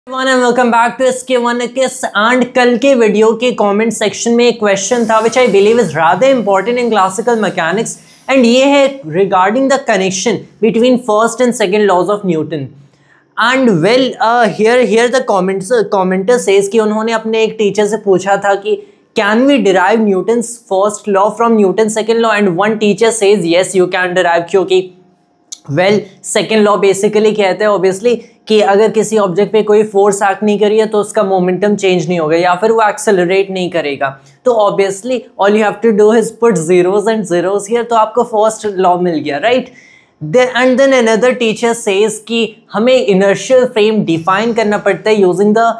Welcome back to SK1 किस and कल के वीडियो के कमेंट सेक्शन में एक क्वेश्चन था which I believe is rather important in classical mechanics and ये है regarding the connection between first and second laws of Newton and well here the commentator says कि उन्होंने अपने एक टीचर से पूछा था कि can we derive Newton's first law from Newton second law and one teacher says yes you can derive क्योंकि second law basically कहते हैं ऑब्वियसली कि अगर किसी ऑब्जेक्ट पे कोई फोर्स एक्ट नहीं करी है तो उसका मोमेंटम चेंज नहीं होगा या फिर वो एक्सेलरेट नहीं करेगा। तो obviously all you have to do is put zeros and zeros here, तो आपको फर्स्ट लॉ मिल गया, right. And then another teacher says कि हमें इनर्शियल फ्रेम डिफाइन करना पड़ता है यूजिंग द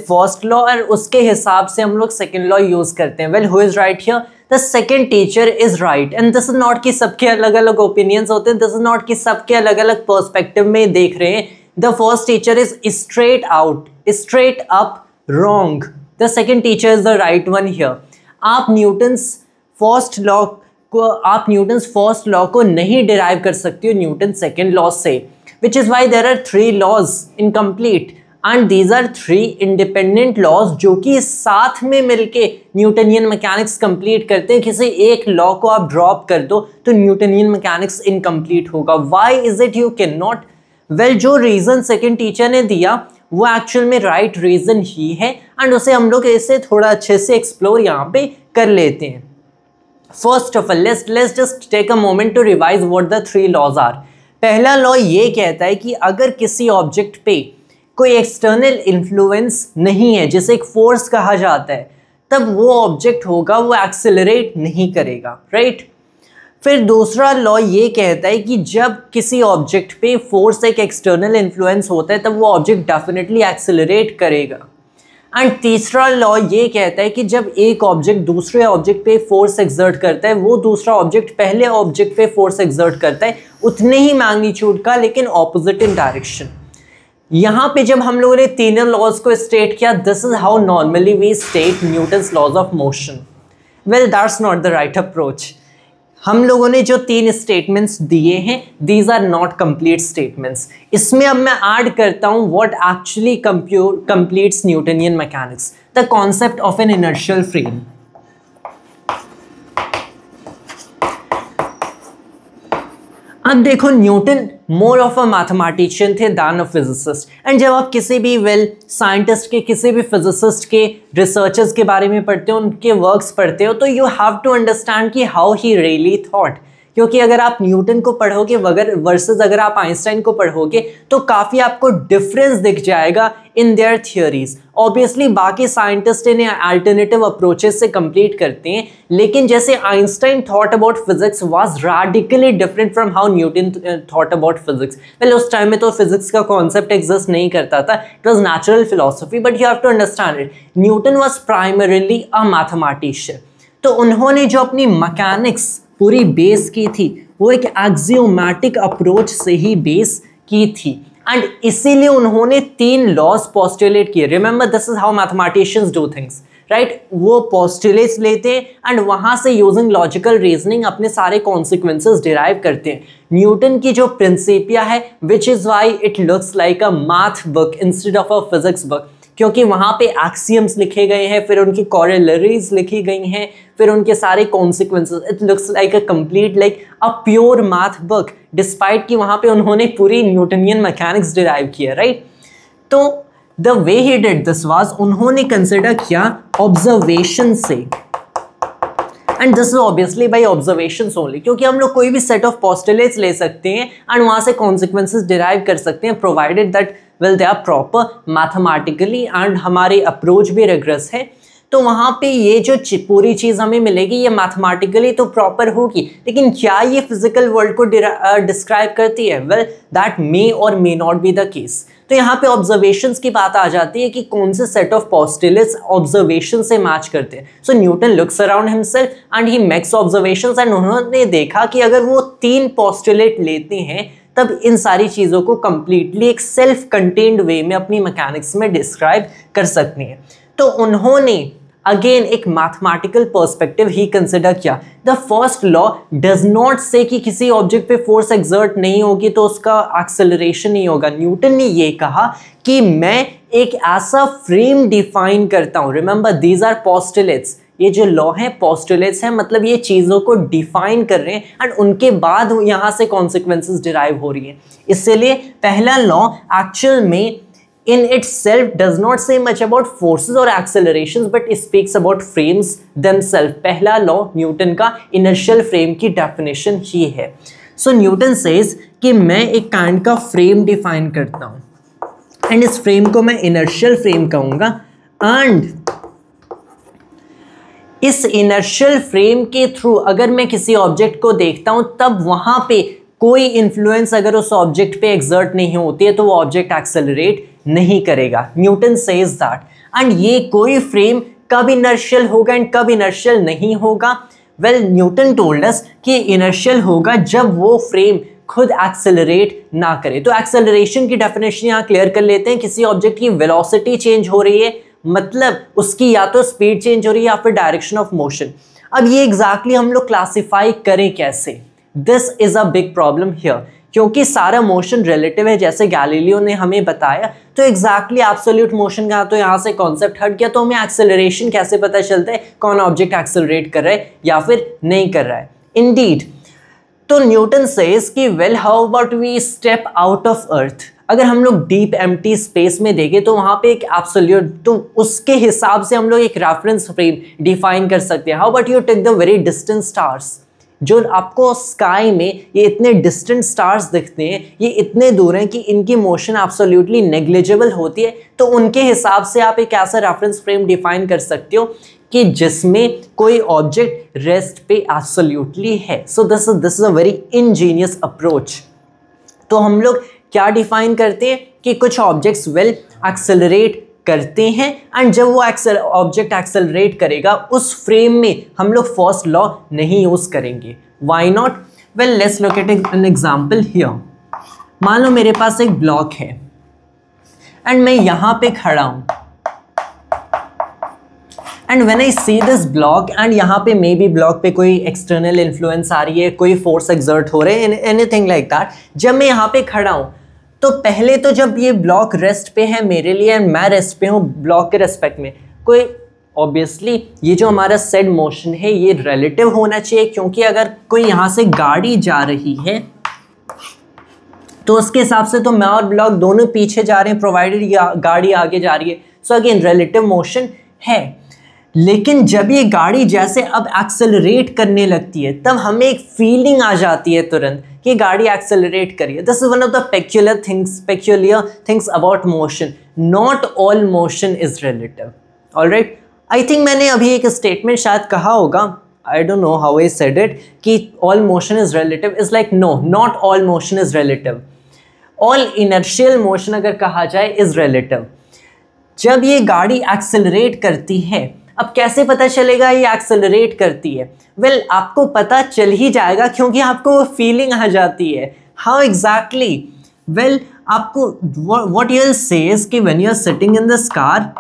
फर्स्ट लॉ और उसके हिसाब से हम लोग सेकेंड लॉ यूज करते हैं। Who is right here? The second teacher is right and this is not कि सबके अलग अलग ओपिनियंस होते हैं, दिस इज नॉट कि सबके अलग अलग पर्सपेक्टिव में देख रहे हैं। The first teacher is straight up wrong, the second teacher is the right one here. आप न्यूटन्स फर्स्ट लॉ को नहीं डिराइव कर सकते हो न्यूटन सेकेंड लॉ से, which is why there are 3 laws incomplete and these are 3 independent laws जो कि साथ में मिलके न्यूटनियन मैकेनिक्स कंप्लीट करते हैं। किसी एक लॉ को आप ड्रॉप कर दो तो न्यूटनियन मैकेनिक्स इनकम्प्लीट होगा। Why is it you can not? Well जो रीजन सेकंड टीचर ने दिया वो एक्चुअल में राइट रीजन ही है एंड उसे हम लोग ऐसे थोड़ा अच्छे से एक्सप्लोर यहाँ पे कर लेते हैं। First of all let's just take a moment to revise what the 3 laws are. पहला लॉ ये कहता है कि अगर किसी ऑब्जेक्ट पे कोई एक्सटर्नल इन्फ्लुएंस नहीं है जिसे एक फोर्स कहा जाता है, तब वो ऑब्जेक्ट होगा वो एक्सेलरेट नहीं करेगा, राइट। फिर दूसरा लॉ ये कहता है कि जब किसी ऑब्जेक्ट पे फोर्स एक एक्सटर्नल इन्फ्लुएंस होता है तब वो ऑब्जेक्ट डेफिनेटली एक्सेलरेट करेगा। एंड तीसरा लॉ ये कहता है कि जब एक ऑब्जेक्ट दूसरे ऑब्जेक्ट पे फोर्स एक्सर्ट करता है, वो दूसरा ऑब्जेक्ट पहले ऑब्जेक्ट पे फोर्स एक्सर्ट करता है उतने ही मैग्नीट्यूड का लेकिन ऑपोजिट इन डायरेक्शन। यहाँ पे जब हम लोगों ने तीनों लॉज को स्टेट किया, this is how normally we state Newton's laws of motion. Well that's not the right approach. हम लोगों ने जो 3 स्टेटमेंट्स दिए हैं these are not complete statements. इसमें अब मैं ऐड करता हूँ what actually completes Newtonian mechanics, the concept of an inertial frame. अब देखो Newton more of a mathematician थे दैन अ फिजिसिस्ट एंड जब आप किसी भी साइंटिस्ट के किसी भी फिजिसिस्ट के रिसर्चर्स के बारे में पढ़ते हो, उनके वर्क्स पढ़ते हो, तो यू हैव टू अंडरस्टैंड कि हाउ ही रियली थॉट। क्योंकि अगर आप न्यूटन को पढ़ोगे वर्सेस अगर आप आइंस्टाइन को पढ़ोगे तो काफ़ी आपको डिफरेंस दिख जाएगा इन देयर थियोरीज। ऑब्वियसली बाकी साइंटिस्ट इन्हें अल्टरनेटिव अप्रोचेस से कंप्लीट करते हैं, लेकिन जैसे Einstein thought about physics was radically different from how Newton thought about physics. Well उस टाइम में तो फिजिक्स का कॉन्सेप्ट एग्जिस्ट नहीं करता था, it was natural philosophy, but you have to understand it. Newton was primarily a mathematician, तो उन्होंने जो अपनी मैकेनिक्स पूरी बेस की थी वो एक एक्सियोमैटिक अप्रोच से ही बेस की थी एंड इसीलिए उन्होंने 3 लॉज पोस्टुलेट किए। Remember this is how mathematicians do things, right. वो पोस्टुलेट्स लेते हैं एंड वहां से यूजिंग लॉजिकल रीजनिंग अपने सारे कॉन्सिक्वेंसेस डिराइव करते हैं। न्यूटन की जो प्रिंसिपिया है विच is why it looks like a math book instead of a physics book, क्योंकि वहाँ पे एक्सियम्स लिखे गए हैं, फिर उनकी कॉरेलरीज लिखी गई हैं, फिर उनके सारे consequences. It looks like a complete like a pure math book, despite कि वहाँ पे उन्होंने पूरी न्यूटनियन मैकेनिक्स डिराइव किया, राइट। तो the way he did this was उन्होंने कंसिडर किया ऑब्जर्वेशन से, and this is obviously by observations only, क्योंकि हम लोग कोई भी सेट ऑफ पोस्टुलेट्स ले सकते हैं एंड वहाँ से कॉन्सिक्वेंसेस डिराइव कर सकते हैं provided that well they are proper mathematically and हमारे अप्रोच भी रिग्रेस है। तो वहाँ पे ये जो पूरी चीज़ हमें मिलेगी ये मैथमेटिकली तो प्रॉपर होगी, लेकिन क्या ये फिजिकल वर्ल्ड को डिस्क्राइब करती है? वेल दैट मे और may not be the case. तो यहाँ पे ऑब्जर्वेशंस की बात आ जाती है कि कौन से सेट ऑफ पोस्टुलेट्स ऑब्जर्वेशन से मैच करते हैं। So Newton looks around himself and he makes observations and उन्होंने देखा कि अगर वो 3 पोस्टुलेट लेते हैं तब इन सारी चीज़ों को कंप्लीटली एक सेल्फ कंटेन्ड वे में अपनी मैकेनिक्स में डिस्क्राइब कर सकते हैं। तो उन्होंने अगेन एक मैथमेटिकल पर्सपेक्टिव ही कंसिडर किया। The first law does not से कि किसी ऑब्जेक्ट पे फोर्स एक्सर्ट नहीं होगी तो उसका एक्सेलरेशन नहीं होगा। न्यूटन ने ये कहा कि मैं एक ऐसा फ्रेम डिफाइन करता हूं। रिमेंबर दीज आर पोस्टुलेट्स, ये जो लॉ है पोस्टुलेट्स है, मतलब ये चीज़ों को डिफाइन कर रहे हैं एंड उनके बाद यहाँ से कॉन्सिक्वेंसेस डिराइव हो रही है। इसलिए पहला लॉ एक्चुअल में in itself does not say much about forces or accelerations but it speaks about frames themselves। पहला लॉ न्यूटन का inertial frame की definition ही है। So न्यूटन says कि मैं एक kind का frame define करता हूँ and इस frame को मैं inertial frame कहूँगा and इस inertial frame के थ्रू अगर मैं किसी ऑब्जेक्ट को देखता हूँ तब वहाँ पे कोई इन्फ्लुएंस अगर उस ऑब्जेक्ट पे एक्सर्ट नहीं होती है तो वो ऑब्जेक्ट एक्सेलरेट नहीं करेगा। न्यूटन सेज दैट एंड ये कोई फ्रेम कब इनर्शियल होगा एंड कब इनर्शियल नहीं होगा। वेल न्यूटन टोल्ड अस कि इनर्शियल होगा जब वो फ्रेम खुद एक्सेलरेट ना करे। तो एक्सेलरेशन की डेफिनेशन यहाँ क्लियर कर लेते हैं। किसी ऑब्जेक्ट की वेलोसिटी चेंज हो रही है मतलब उसकी या तो स्पीड चेंज हो रही है या फिर डायरेक्शन ऑफ मोशन। अब ये एग्जैक्टली हम लोग क्लासीफाई करें कैसे? This is a big problem here क्योंकि सारा मोशन रिलेटिव है जैसे गैलीलियो ने हमें बताया। तो एग्जैक्टली एब्सोल्यूट मोशन का तो यहाँ से कॉन्सेप्ट हट गया। तो हमें एक्सेलरेशन कैसे पता चलता है कौन ऑब्जेक्ट एक्सेलरेट कर रहा है या फिर नहीं कर रहा है? इंडीड तो न्यूटन सेज कि well how about we step out of Earth. अगर हम लोग डीप एम्प्टी स्पेस में देखें तो वहाँ पे एक एब्सोल्यूट, तो उसके हिसाब से हम लोग एक रेफरेंस फ्रेम डिफाइन कर सकते हैं। How about you take the very distant stars, जो आपको स्काई में ये इतने डिस्टेंट स्टार्स दिखते हैं, ये इतने दूर हैं कि इनकी मोशन एब्सोल्युटली नेग्लिजिबल होती है। तो उनके हिसाब से आप एक ऐसा रेफरेंस फ्रेम डिफाइन कर सकते हो कि जिसमें कोई ऑब्जेक्ट रेस्ट पे एब्सोल्युटली है। So this is a very Angénieux approach. तो हम लोग क्या डिफाइन करते हैं कि कुछ ऑब्जेक्ट्स वेल एक्सेलरेट करते हैं एंड जब वो ऑब्जेक्ट एक्सेलरेट करेगा उस फ्रेम में हम लोग फर्स्ट लॉ नहीं यूज करेंगे। Why not? Well let's look at an example here. मान लो मेरे पास एक ब्लॉक है एंड मैं यहां पे खड़ा हूं and when I see this block and यहाँ पे मे बी ब्लॉक पे कोई एक्सटर्नल इन्फ्लुएंस आ रही है, कोई फोर्स एक्सर्ट हो रहे हैं, एनीथिंग लाइक दैट। जब मैं यहाँ पे खड़ा हूँ तो पहले तो जब ये ब्लॉक रेस्ट पे है मेरे लिए एंड मैं रेस्ट पे हूँ ब्लॉक के रेस्पेक्ट में, कोई ऑब्वियसली ये जो हमारा सेड मोशन है ये रिलेटिव होना चाहिए क्योंकि अगर कोई यहाँ से गाड़ी जा रही है तो उसके हिसाब से तो मैं और ब्लॉक दोनों पीछे जा रहे हैं प्रोवाइडेड गाड़ी आगे जा रही है। सो अगेन रिलेटिव मोशन है। लेकिन जब ये गाड़ी जैसे अब एक्सेलरेट करने लगती है तब हमें एक फीलिंग आ जाती है तुरंत कि गाड़ी एक्सेलरेट करिए। This is one of the peculiar things about motion. Not all motion is relative. Alright, I think मैंने अभी एक स्टेटमेंट शायद कहा होगा, I don't know how I said it, कि all motion is relative. Is like no, not all motion is relative. All inertial motion अगर कहा जाए इज रिलेटिव। जब ये गाड़ी एक्सेलरेट करती है, अब कैसे पता चलेगा ये एक्सेलरेट करती है? वेल आपको पता चल ही जाएगा क्योंकि आपको वो फीलिंग आ जाती है। How exactly? वेल आपको what you will say is कि when you are sitting in this car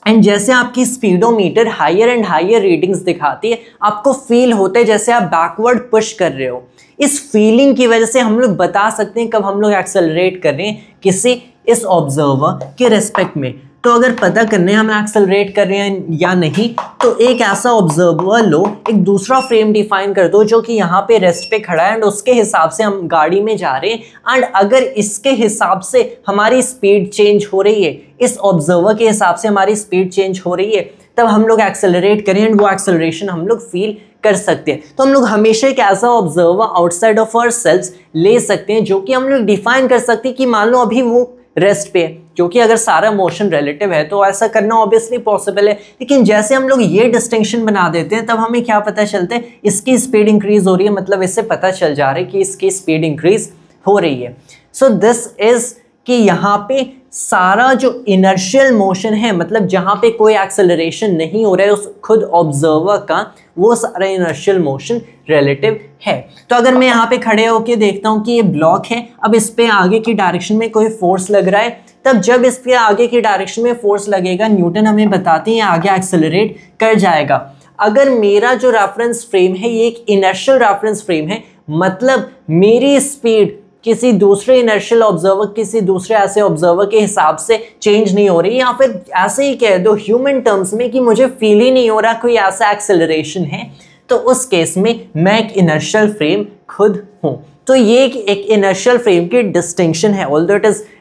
and जैसे आपकी speedometer higher and higher readings दिखाती है, आपको फील होता है जैसे आप बैकवर्ड पुश कर रहे हो। इस फीलिंग की वजह से हम लोग बता सकते हैं कब हम लोग एक्सेलरेट कर रहे हैं किसी इस ऑब्जर्वर के रेस्पेक्ट में। तो अगर पता करने हम एक्सेलरेट कर रहे हैं या नहीं तो एक ऐसा ऑब्जर्वर लो, एक दूसरा फ्रेम डिफाइन कर दो जो कि यहाँ पे रेस्ट पे खड़ा है एंड उसके हिसाब से हम गाड़ी में जा रहे हैं एंड अगर इसके हिसाब से हमारी स्पीड चेंज हो रही है, इस ऑब्जर्वर के हिसाब से हमारी स्पीड चेंज हो रही है, तब हम लोग एक्सेलरेट करें एंड वो एक्सेलरेशन हम लोग फील कर सकते हैं। तो हम लोग हमेशा एक ऐसा observer outside of ourselves ले सकते हैं जो कि हम लोग डिफाइन कर सकते हैं कि मान लो अभी वो रेस्ट पे है, क्योंकि अगर सारा मोशन रिलेटिव है तो ऐसा करना ऑब्वियसली पॉसिबल है। लेकिन जैसे हम लोग ये डिस्टिंक्शन बना देते हैं तब हमें क्या पता चलता है, इसकी स्पीड इंक्रीज हो रही है, मतलब इससे पता चल जा रहा है कि इसकी स्पीड इंक्रीज हो रही है। सो दिस इज कि यहाँ पे सारा जो इनर्शियल मोशन है, मतलब जहाँ पे कोई एक्सेलरेशन नहीं हो रहा है उस खुद ऑब्जर्वर का, वो सारा इनर्शियल मोशन रिलेटिव है। तो अगर मैं यहाँ पे खड़े होके देखता हूँ कि ये ब्लॉक है, अब इस पे आगे की डायरेक्शन में कोई फोर्स लग रहा है, तब जब इस पे आगे की डायरेक्शन में फोर्स लगेगा, न्यूटन हमें बताते हैं आगे एक्सेलरेट कर जाएगा। अगर मेरा जो रेफरेंस फ्रेम है ये एक इनर्शियल रेफरेंस फ्रेम है, मतलब मेरी स्पीड किसी दूसरे इनर्शियल ऑब्जर्वर, किसी दूसरे ऐसे ऑब्जर्वर के हिसाब से चेंज नहीं हो रही, या फिर ऐसे ही कह दो ह्यूमन टर्म्स में कि मुझे फील ही नहीं हो रहा कोई ऐसा एक्सेलरेशन है, तो उस केस में मैं एक इनर्शियल फ्रेम खुद हूं। तो ये एक इनर्शियल फ्रेम की डिस्टिंक्शन है, although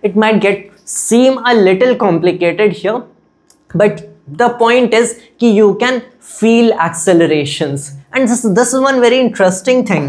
it might get seem a little complicated here, but the point is कि you can feel accelerations, and this is one very interesting thing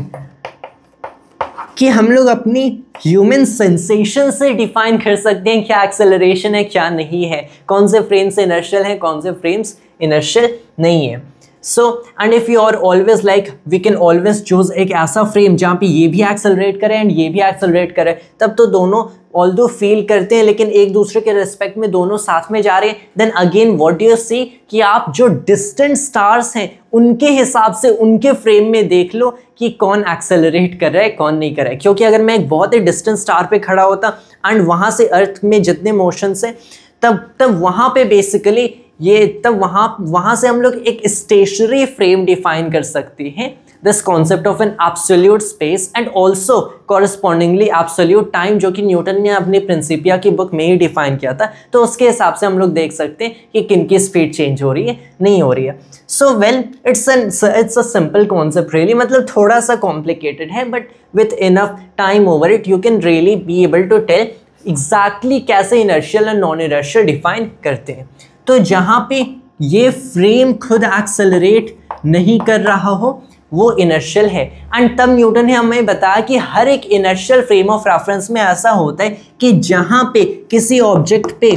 कि हम लोग अपनी ह्यूमन सेंसेशन से डिफाइन कर सकते हैं क्या एक्सेलरेशन है क्या नहीं है, कौन से फ्रेम्स इनर्शियल हैं कौन से फ्रेम्स इनर्शियल नहीं है। So and if you are always like we can always choose एक ऐसा फ्रेम जहाँ पे ये भी एक्सेलरेट करे एंड ये भी एक्सेलरेट करे, तब तो दोनों ऑल्दो फील करते हैं लेकिन एक दूसरे के रिस्पेक्ट में दोनों साथ में जा रहे हैं। Then again what do you see कि आप जो डिस्टेंट स्टार्स हैं उनके हिसाब से उनके फ्रेम में देख लो कि कौन एक्सेलरेट कर रहा है कौन नहीं कर रहा है, क्योंकि अगर मैं एक बहुत ही डिस्टेंट स्टार पे खड़ा होता एंड वहाँ से अर्थ में जितने मोशंस हैं तब वहाँ पे बेसिकली ये तब वहाँ से हम लोग एक स्टेशनरी फ्रेम डिफाइन कर सकते हैं, this concept of an absolute space and also correspondingly absolute time, जो कि न्यूटन ने अपनी प्रिंसिपिया की बुक में ही डिफाइन किया था। तो उसके हिसाब से हम लोग देख सकते हैं कि किन की स्पीड चेंज हो रही है नहीं हो रही है। So well it's a simple concept really, मतलब थोड़ा सा कॉम्प्लिकेटेड है but with enough time over it you can really be able to tell exactly कैसे inertial and non inertial define करते हैं। तो जहाँ पे ये फ्रेम खुद एक्सेलरेट नहीं कर रहा हो वो इनर्शियल है, एंड तब न्यूटन ने हमें बताया कि हर एक इनर्शियल फ्रेम ऑफ रेफरेंस में ऐसा होता है कि जहाँ पे किसी ऑब्जेक्ट पे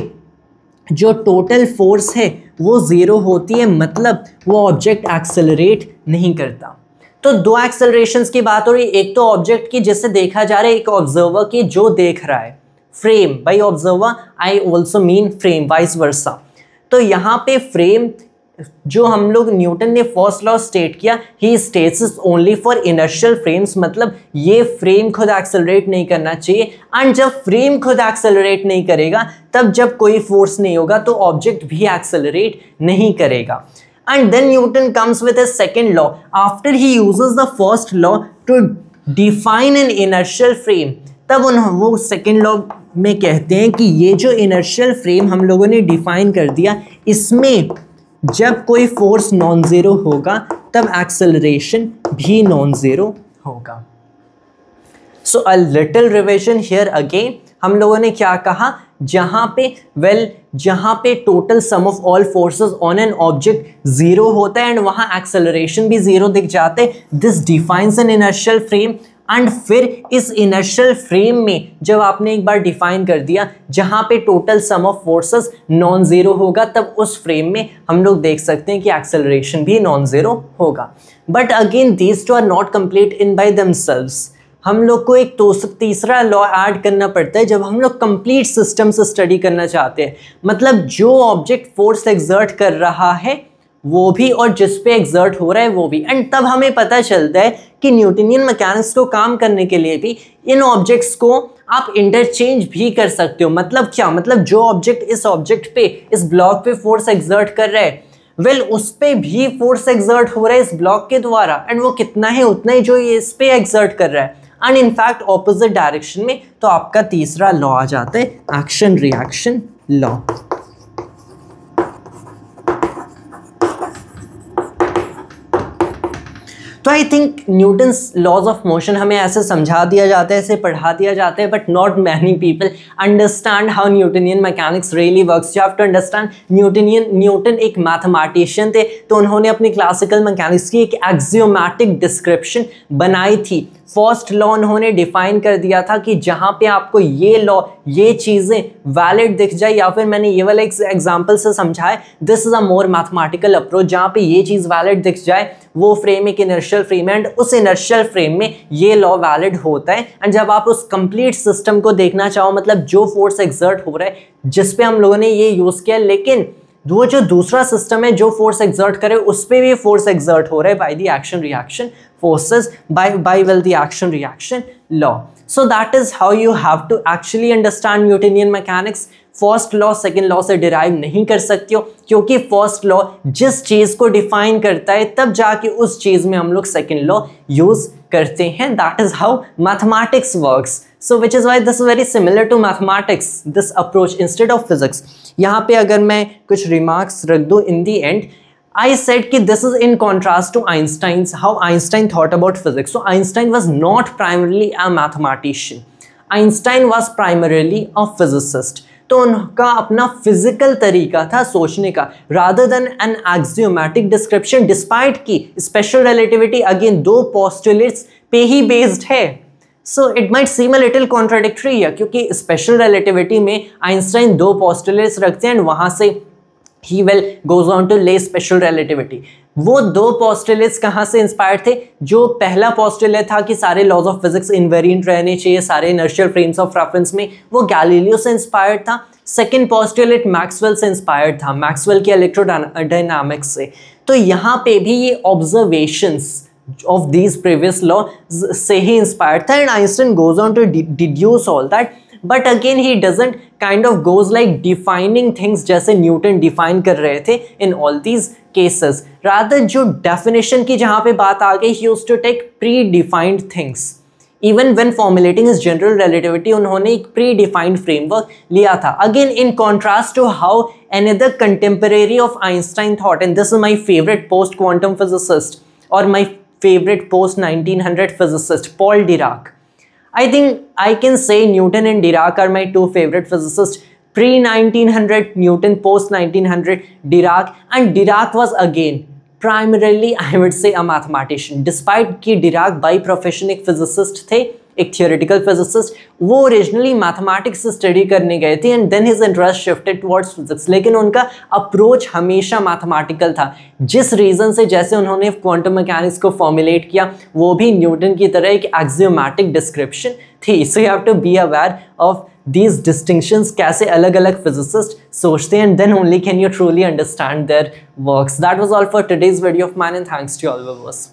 जो टोटल फोर्स है वो ज़ीरो होती है, मतलब वो ऑब्जेक्ट एक्सेलरेट नहीं करता। तो दो एक्सेलरेशंस की बात हो रही है, एक तो ऑब्जेक्ट की जिससे देखा जा रहा है, एक ऑब्जर्वर की जो देख रहा है। Frame by observer I also mean frame vice versa. तो यहाँ पे फ्रेम जो हम लोग न्यूटन ने फर्स्ट लॉ स्टेट किया, he states only for inertial frames, मतलब ये फ्रेम खुद एक्सेलरेट नहीं करना चाहिए। एंड जब फ्रेम खुद एक्सेलरेट नहीं करेगा तब जब कोई फोर्स नहीं होगा तो ऑब्जेक्ट भी एक्सेलरेट नहीं करेगा। And then Newton comes with a second law after he uses the first law to define an inertial frame. तब वो सेकेंड लॉ में कहते हैं कि ये जो इनर्शियल फ्रेम हम लोगों ने डिफाइन कर दिया, इसमें जब कोई फोर्स नॉन ज़ीरो होगा तब एक्सेलरेशन भी नॉन ज़ीरो होगा। So a little revision here again, हम लोगों ने क्या कहा, जहाँ पे total sum of all forces on an object zero होता है एंड वहाँ एक्सेलरेशन भी ज़ीरो दिख जाते हैं, this defines N inertial frame. And फिर इस इनर्शियल फ्रेम में जब आपने एक बार डिफाइन कर दिया जहाँ पे total sum of forces non zero होगा, तब उस फ्रेम में हम लोग देख सकते हैं कि एक्सेलरेशन भी नॉन ज़ीरो होगा। But again these two are not complete in by themselves, हम लोग को एक तीसरा लॉ ऐड करना पड़ता है जब हम लोग कंप्लीट सिस्टम से स्टडी करना चाहते हैं, मतलब जो ऑब्जेक्ट फोर्स एक्सर्ट कर रहा है वो भी और जिस पे एक्सर्ट हो रहा है वो भी। एंड तब हमें पता चलता है कि न्यूटनियन मैकेनिक्स को काम करने के लिए भी इन ऑब्जेक्ट्स को आप इंटरचेंज भी कर सकते हो। मतलब क्या, मतलब जो ऑब्जेक्ट इस ऑब्जेक्ट पे इस ब्लॉक पे फोर्स एक्सर्ट कर रहा है, वेल उस पे भी फोर्स एक्सर्ट हो रहा है इस ब्लॉक के द्वारा, एंड वो कितना है उतना ही जो ये इस पे एक्सर्ट कर रहा है, एंड इनफैक्ट ऑपोजिट डायरेक्शन में। तो आपका तीसरा लॉ आ जाता है एक्शन रिएक्शन लॉ। तो I think Newton's laws of motion हमें ऐसे समझा दिया जाता है, ऐसे पढ़ा दिया जाता है, but not many people understand how Newtonian mechanics really works. You have to understand Newton एक मैथमेटिशियन थे, तो उन्होंने अपनी क्लासिकल मैकेनिक्स की एक एक्सियोमैटिक डिस्क्रिप्शन बनाई थी। फर्स्ट लॉ उन्होंने डिफाइन कर दिया था कि जहाँ पे आपको ये लॉ ये चीज़ें वैलिड दिख जाए, या फिर मैंने ये वाला एग्जांपल से समझाया, this is a more mathematical approach, जहाँ पे ये चीज़ वैलिड दिख जाए वो फ्रेम एक इनर्शियल फ्रेम है एंड उस इनर्शियल फ्रेम में ये लॉ वैलिड होता है। एंड जब आप उस कंप्लीट सिस्टम को देखना चाहो, मतलब जो फोर्स एक्सर्ट हो रहा है जिस पे हम लोगों ने ये यूज़ किया, लेकिन वो जो दूसरा सिस्टम है जो फोर्स एक्सर्ट करे उस पर भी फोर्स एक्सर्ट हो रहा है by the action reaction forces, by the action reaction law. So that is how you have to actually understand Newtonian mechanics. First law second law से डिराइव नहीं कर सकते हो, क्योंकि फर्स्ट लॉ जिस चीज को डिफाइन करता है तब जाके उस चीज में हम लोग सेकेंड लॉ यूज करते हैं. That is how mathematics works. So which is why this is very similar to mathematics, this approach instead of physics. यहाँ पे अगर मैं कुछ remarks रख दूँ in the end, I said कि this is in contrast to Einstein's, how Einstein thought about physics. So Einstein was not primarily a mathematician. Einstein was primarily a physicist. तो उनका अपना फिजिकल तरीका था सोचने का, rather than an axiomatic description, despite कि special relativity again दो postulates पे ही based है. So it might seem a little contradictory here, क्योंकि स्पेशल रिलेटिविटी में आइंस्टाइन दो पोस्टुलेट्स रखते हैं, वहाँ से ही वेल गोज ऑन टू ले स्पेशल रिलेटिविटी. वो दो पोस्टुलेट्स कहाँ से इंस्पायर्ड थे? जो पहला पोस्टुलेट था कि सारे लॉज ऑफ फिजिक्स इनवेरिएंट रहने चाहिए सारे इनर्शियल फ्रेम्स ऑफ रेफरेंस में, वो गैलीलियो से इंस्पायर्ड था. सेकेंड पोस्टुलेट मैक्सवेल से इंस्पायर्ड था, मैक्सवेल के इलेक्ट्रोडायनामिक्स से. तो यहाँ पे भी ये observations of these previous laws से ही inspired था, and Einstein goes on to deduce all that, but again he doesn't kind of goes like defining things जैसे न्यूटन डिफाइन कर रहे थे in all these cases. rather जो definition की जहाँ पे बात आ गई, he used to take predefined things. even when formulating his general relativity उन्होंने एक predefined framework लिया था. again in contrast to how another contemporary of Einstein thought, and this is my favorite post quantum physicist or my favorite post 1900 physicist, Paul Dirac. I think I can say Newton and Dirac are my two favorite physicists. Pre 1900 Newton, post 1900 Dirac, and Dirac was again primarily I would say a mathematician. Despite कि Dirac by profession एक physicist थे, एक theoretical physicist, वो originally mathematics से study करने गए थे and then his interest shifted towards physics, लेकिन उनका अप्रोच हमेशा मैथमेटिकल था. जिस रीज़न से जैसे उन्होंने क्वांटम मैकेनिक्स को फॉर्मुलेट किया वो भी न्यूटन की तरह एक एक्सियोमैटिक डिस्क्रिप्शन थी. So you have to be aware of these distinctions, कैसे अलग अलग physicists सोचते हैं, and then only can you truly understand their works. That was all for today's video of mine, and thanks to all viewers.